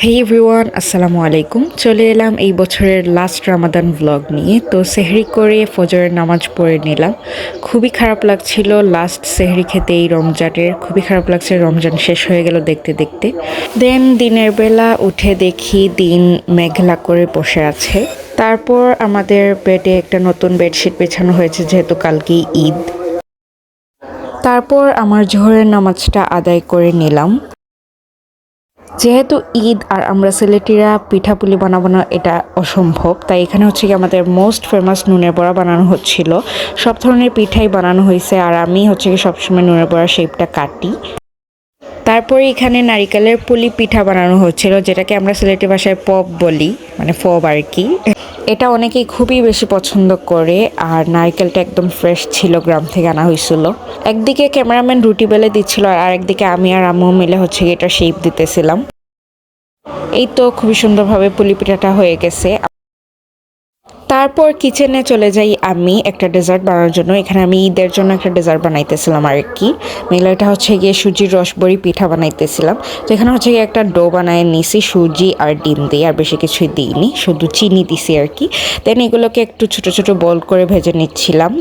হে everyone, আসসালামু আলাইকুম। চলে এলাম এই বছরের লাস্ট রামাদান ভ্লগ নিয়ে। তো সেহরি করে ফজরের নামাজ পড়ে নিলাম। খুবই খারাপ লাগছিল লাস্ট সেহরি খেতে এই রমজানের। খুবই খারাপ লাগছে, রমজান শেষ হয়ে গেল দেখতে দেখতে। দেন দিনের বেলা উঠে দেখি দিন মেঘলা করে বসে আছে। তারপর আমাদের বেডে একটা নতুন বেডশিট বিছানো হয়েছে, যেহেতু কালকেই ঈদ। তারপর আমার জোহরের নামাজটা আদায় করে নিলাম। যেহেতু ঈদ আর আমরা সিলেটিরা পিঠাপুলি বানাবো না, এটা অসম্ভব। তাই এখানে হচ্ছে কি আমাদের মোস্ট ফেমাস নুনের বড়া বানানো হচ্ছিল। সব ধরনের পিঠাই বানানো হয়েছে, আর আমি হচ্ছে কি সবসময় নুনের বড়ার শেপটা কাটি। তারপরে এখানে নারিকেলের পুলি পিঠা বানানো হচ্ছিল, যেটাকে আমরা সিলেটি ভাষায় পপ বলি, মানে ফব আর কি। এটা অনেকেই খুবই বেশি পছন্দ করে, আর নারকেলটা একদম ফ্রেশ ছিল, গ্রাম থেকে আনা হয়েছিল। একদিকে ক্যামেরাম্যান রুটি বেলে দিচ্ছিল, আর আরেকদিকে আমি আর আম্মু মিলে হচ্ছে এটা শেপ দিতেছিলাম। এই তো খুবই সুন্দরভাবে পুলি পিঠাটা হয়ে গেছে। তারপর কিচেনে চলে যাই আমি একটা ডেজার্ট বানানোর জন্য। এখানে আমি ঈদের জন্য একটা ডেজার্ট বানাইতেছিলাম আর কি। মেলাটা হচ্ছে গিয়ে সুজির রসবড়ি পিঠা বানাইতেছিলাম। তো এখানে হচ্ছে গিয়ে একটা ডো বানায় নিছি সুজি আর ডিম দিয়ে, আর বেশি কিছুই দিইনি, শুধু চিনি দিছি আর কি। দেন এগুলোকে একটু ছোট ছোট বল করে ভেজে নিচ্ছিলাম।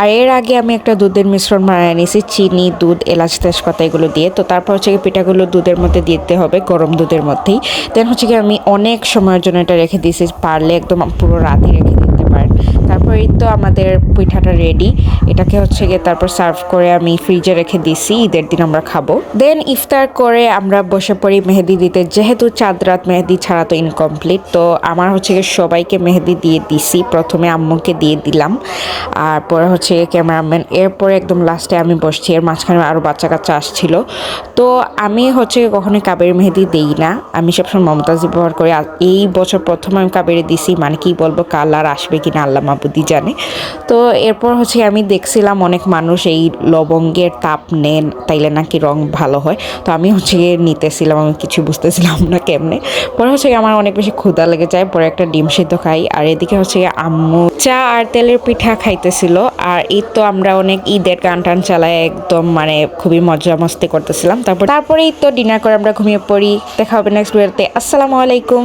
আর এর আগে আমি একটা দুধের মিশ্রণ বানিয়ে নিয়েছি, চিনি, দুধ, এলাচ, তেজপাতা এগুলো দিয়ে। তো তারপর হচ্ছে গিয়ে পিঠাগুলো দুধের মধ্যে দিতে হবে, গরম দুধের মধ্যেই। দেন হচ্ছে গিয়ে আমি অনেক সময়ের জন্য এটা রেখে দিয়েছি, পারলে একদম পুরো রাতই রেখে দিতে পারেন। তারপর এই তো আমাদের পিঠাটা রেডি। এটাকে হচ্ছে গিয়ে তারপর সার্ভ করে আমি ফ্রিজে রেখে দিছি, ঈদের দিন আমরা খাবো। দেন ইফতার করে আমরা বসে পড়ি মেহেদি দিতে, যেহেতু চাঁদ রাত মেহেদি ছাড়া তো ইনকমপ্লিট। তো আমার হচ্ছে গিয়ে সবাইকে মেহেদি দিয়ে দিছি, প্রথমে আম্মুকে দিয়ে দিলাম, আর পরে হচ্ছে ক্যামেরাম্যান, এরপরে একদম লাস্টে আমি বসছি। এর মাঝখানে আরও বাচ্চা কাচ্চা আসছিল। তো আমি হচ্ছে কখনোই কাবেরি মেহেদি দিই না, আমি সবসময় মমতাজ ব্যবহার করি। এই বছর প্রথম আমি কাবেরি দিছি, মানে কি বলবো, কালার আসবে কিনা আল্লাহ মাবুদি জানে। তো এরপর হচ্ছে আমি দেখছিলাম অনেক মানুষ এই লবঙ্গের তাপ নেন, তাইলে নাকি রং ভালো হয়। তো আমি হচ্ছে নিতেছিলাম, আমি কিছু বুঝতেছিলাম না কেমনে। পরে হচ্ছে আমার অনেক বেশি ক্ষুধা লেগে যায়, পরে একটা ডিম সিদ্ধ খাই। আর এদিকে হচ্ছে আম্মু চা আর তেলের পিঠা খাইতেছিল। আর ঈদ তো আমরা অনেক ঈদের গান টান চালায় একদম, মানে খুবই মজা মস্তি করতেছিলাম। তারপরে ঈদ তো ডিনার করে আমরা ঘুমিয়ে পড়ি। দেখা হবে নেক্সট ভিডিওতে। আসসালামু আলাইকুম।